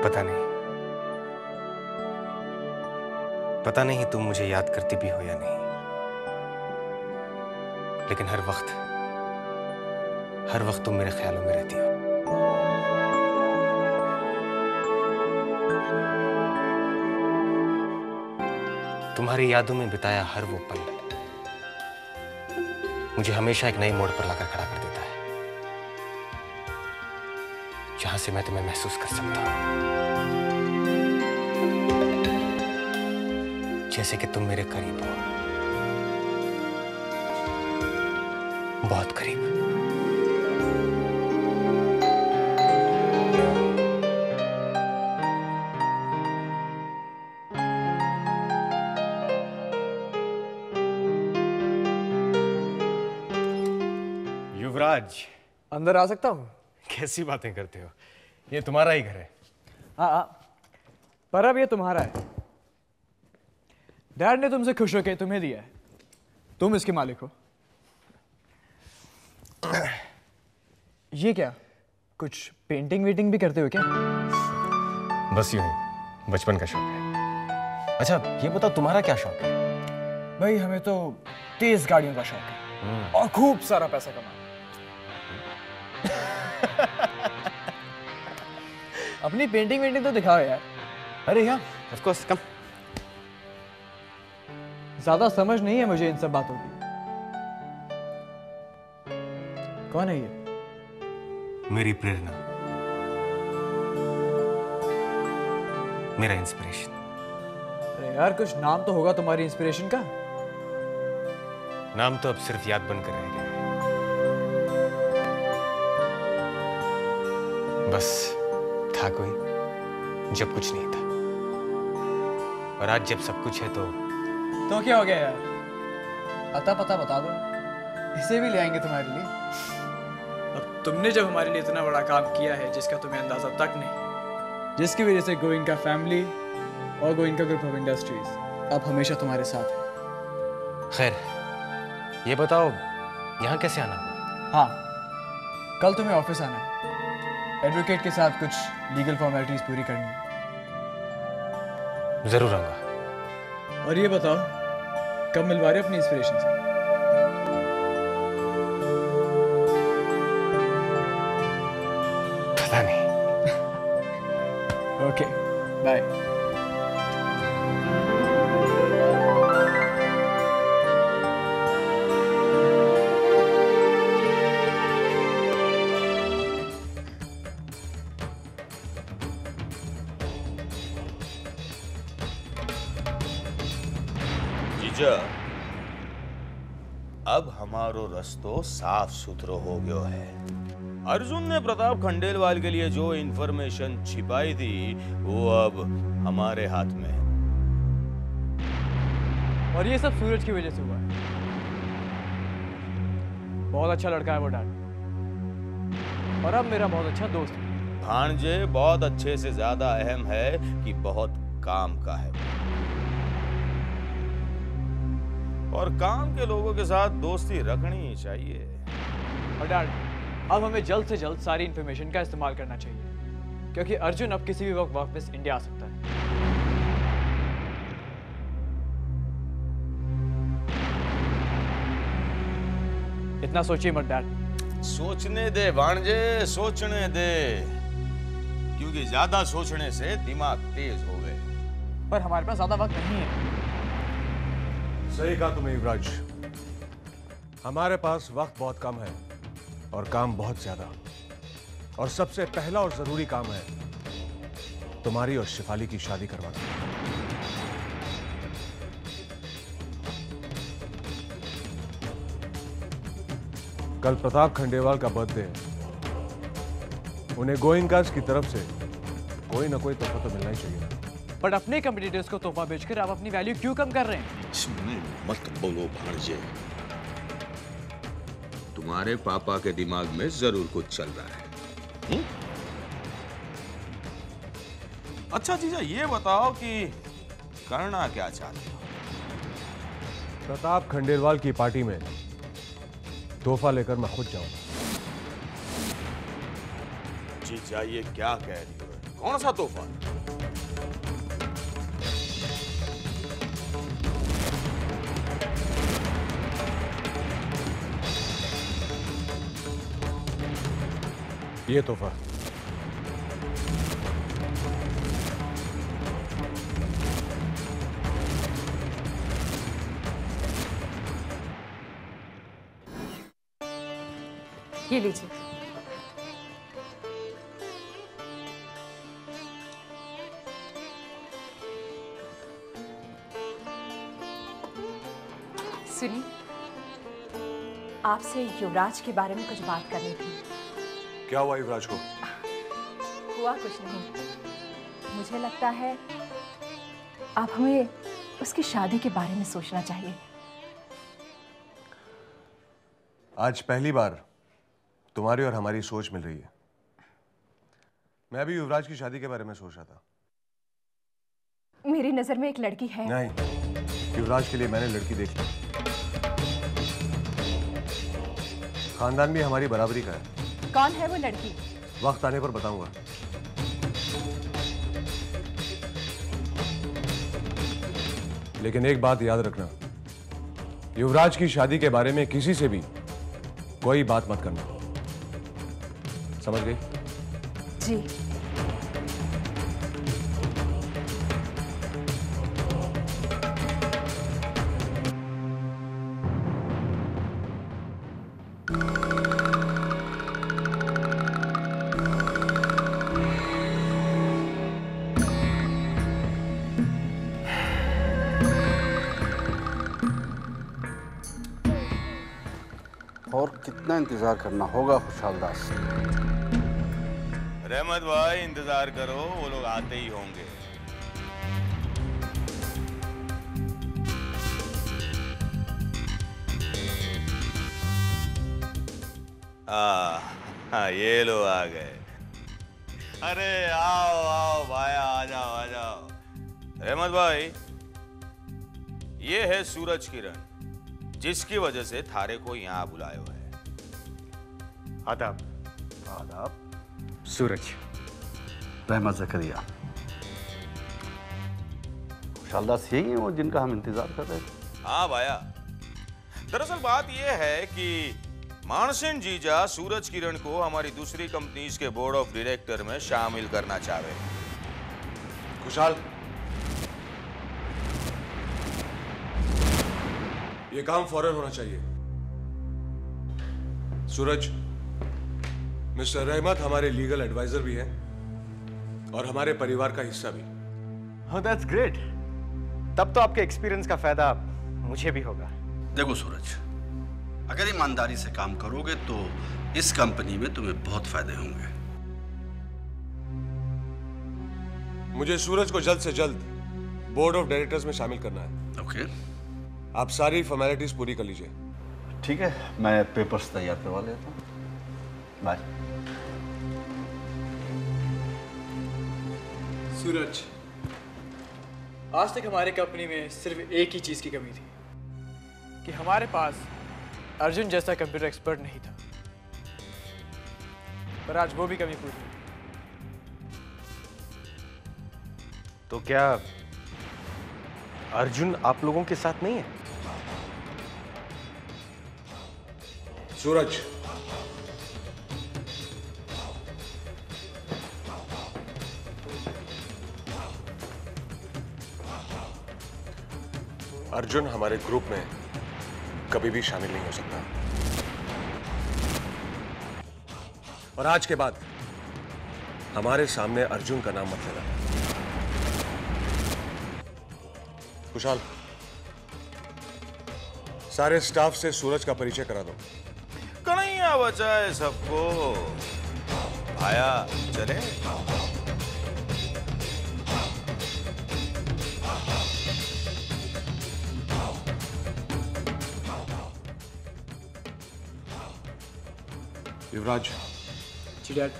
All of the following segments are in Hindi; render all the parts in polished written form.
पता नहीं, पता नहीं तुम मुझे याद करती भी हो या नहीं, लेकिन हर वक्त तुम मेरे ख्यालों में रहती हो। तुम्हारी यादों में बिताया हर वो पल मुझे हमेशा एक नए मोड़ पर लाकर खड़ा कर देता है, जहां से मैं तुम्हें महसूस कर सकता हूं, जैसे कि तुम मेरे करीब हो, बहुत करीब। युवराज, अंदर आ सकता हूँ? कैसी बातें करते हो, ये तुम्हारा ही घर है। हाँ, पर अब ये तुम्हारा है। डैड ने तुमसे खुश होकर तुम्हें दिया है, तुम इसके मालिक हो। ये क्या, कुछ पेंटिंग वेटिंग भी करते हो क्या? बस यूं ही, बचपन का शौक है। अच्छा ये बताओ, तुम्हारा क्या शौक है? भाई हमें तो तेज गाड़ियों का शौक है और खूब सारा पैसा कमाना। अपनी पेंटिंग वेंटिंग तो दिखाओ यार। अरे यार, ऑफ कोर्स, कम। ज्यादा समझ नहीं है मुझे इन सब बातों की। कौन है ये? मेरी प्रेरणा, मेरा इंस्पिरेशन। अरे यार, कुछ नाम तो होगा तुम्हारी इंस्पिरेशन का। नाम तो अब सिर्फ याद बनकर रह गया है। बस था कोई जब कुछ नहीं था, और आज जब सब कुछ है तो क्या हो गया यार? अता पता बता दो, इसे भी ले आएंगे तुम्हारे लिए। अब तुमने जब हमारे लिए इतना बड़ा काम किया है जिसका तुम्हें अंदाजा तक नहीं, जिसकी वजह से गोइंका फैमिली और गोइंका ग्रुप ऑफ इंडस्ट्रीज अब हमेशा तुम्हारे साथ है। खैर ये बताओ, यहाँ कैसे आना हुआ? हाँ, कल तुम्हें ऑफिस आना है, एडवोकेट के साथ कुछ लीगल फॉर्मेलिटीज पूरी करनी है। जरूर आऊंगा। और ये बताओ, कब मिलवा रहे अपनी इंस्पिरेशन से? पता नहीं। Okay, bye. अब हमारो रस्तो साफ सुथरो हो गयो है। अर्जुन ने प्रताप खंडेलवाल के लिए जो इंफॉर्मेशन छिपाई थी वो अब हमारे हाथ में है। और ये सब सूरज की वजह से हुआ है। बहुत अच्छा लड़का है वो डैड, और अब मेरा बहुत अच्छा दोस्त है। भांजे बहुत अच्छे से ज्यादा अहम है कि बहुत काम का है, और काम के लोगों के साथ दोस्ती रखनी ही चाहिए। और डैड, अब हमें जल्द से जल्द सारी इंफॉर्मेशन का इस्तेमाल करना चाहिए, क्योंकि अर्जुन अब किसी भी वक्त वापस इंडिया आ सकता है। इतना सोचिए मत डैड। सोचने दे भांजे, सोचने दे, क्योंकि ज्यादा सोचने से दिमाग तेज हो गए। पर हमारे पास ज्यादा वक्त नहीं है। सही कहा तुमने युवराज, हमारे पास वक्त बहुत कम है और काम बहुत ज्यादा, और सबसे पहला और जरूरी काम है तुम्हारी और शिफाली की शादी करवाना। कल प्रताप खंडेलवाल का बर्थडे है, उन्हें गोइंकास की तरफ से कोई ना कोई तोहफा तो मिलना ही चाहिए। बट अपने कंपटीटर्स को तोहफा बेचकर आप अपनी वैल्यू क्यों कम कर रहे हैं? मत बोलो भांजे, तुम्हारे पापा के दिमाग में जरूर कुछ चल रहा है। अच्छा जीजा, ये बताओ कि करना क्या चाहते हो? प्रताप खंडेलवाल की पार्टी में तोहफा लेकर मैं खुद जाऊंगा। जीजा ये क्या कह रही हो? कौन सा तोहफा? ये तोहफा। ये लीजिए। सुनिए, आपसे युवराज के बारे में कुछ बात करनी थी। क्या हुआ युवराज को? हुआ कुछ नहीं। मुझे लगता है अब हमें उसकी शादी के बारे में सोचना चाहिए। आज पहली बार तुम्हारी और हमारी सोच मिल रही है। मैं भी युवराज की शादी के बारे में सोच रहा था। मेरी नजर में एक लड़की है। नहीं, युवराज के लिए मैंने लड़की देख ली। खानदान भी हमारी बराबरी का है। कौन है वो लड़की? वक्त आने पर बताऊंगा। लेकिन एक बात याद रखना, युवराज की शादी के बारे में किसी से भी कोई बात मत करना। समझ गई? जी। और कितना इंतजार करना होगा खुशहाल दास? रहमत भाई इंतजार करो, वो लोग आते ही होंगे। हाँ, ये लोग आ गए। अरे आओ आओ भाई, आ जाओ आ जाओ। रहमत भाई, ये है सूरज किरण, जिसकी वजह से थारे को यहां बुलाया हुआ है। आदाब। आदाब। सूरज। रहमत ज़करिया। खुशहाल दास यही है वो जिनका हम इंतजार कर रहे थे? हाँ भाया, दरअसल बात यह है कि मानसिंह जीजा सूरज किरण को हमारी दूसरी कंपनीज के बोर्ड ऑफ डायरेक्टर में शामिल करना चाहे। खुशहाल, ये काम फौरन होना चाहिए। सूरज, मिस्टर रहमत हमारे लीगल एडवाइजर भी हैं और हमारे परिवार का हिस्सा भी। Oh, that's great. तब तो आपके एक्सपीरियंस का फायदा मुझे भी होगा। देखो सूरज, अगर ईमानदारी से काम करोगे तो इस कंपनी में तुम्हें बहुत फायदे होंगे। मुझे सूरज को जल्द से जल्द बोर्ड ऑफ डायरेक्टर्स में शामिल करना है। ओके। आप सारी फॉर्मेलिटीज पूरी कर लीजिए। ठीक है, मैं पेपर्स तैयार करवा लेता हूँ। बाय। सूरज, आज तक हमारे कंपनी में सिर्फ एक ही चीज की कमी थी कि हमारे पास अर्जुन जैसा कंप्यूटर एक्सपर्ट नहीं था, पर आज वो भी कमी पूरी हुई। तो क्या अर्जुन आप लोगों के साथ नहीं है? सूरज, अर्जुन हमारे ग्रुप में कभी भी शामिल नहीं हो सकता और आज के बाद हमारे सामने अर्जुन का नाम मत लेना। खुशहाल, सारे स्टाफ से सूरज का परिचय करा दो। कन्हैया बचाए सबको। भाया चले। युवराज, जी डैड।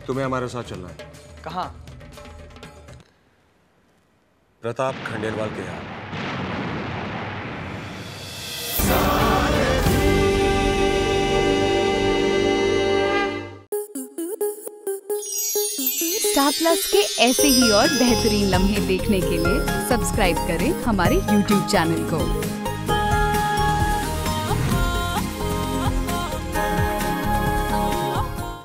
तुम्हें हमारे साथ चलना है। कहाँ? प्रताप खंडेलवाल के यहाँ। स्टार प्लस के ऐसे ही और बेहतरीन लम्हे देखने के लिए सब्सक्राइब करें हमारे YouTube चैनल को।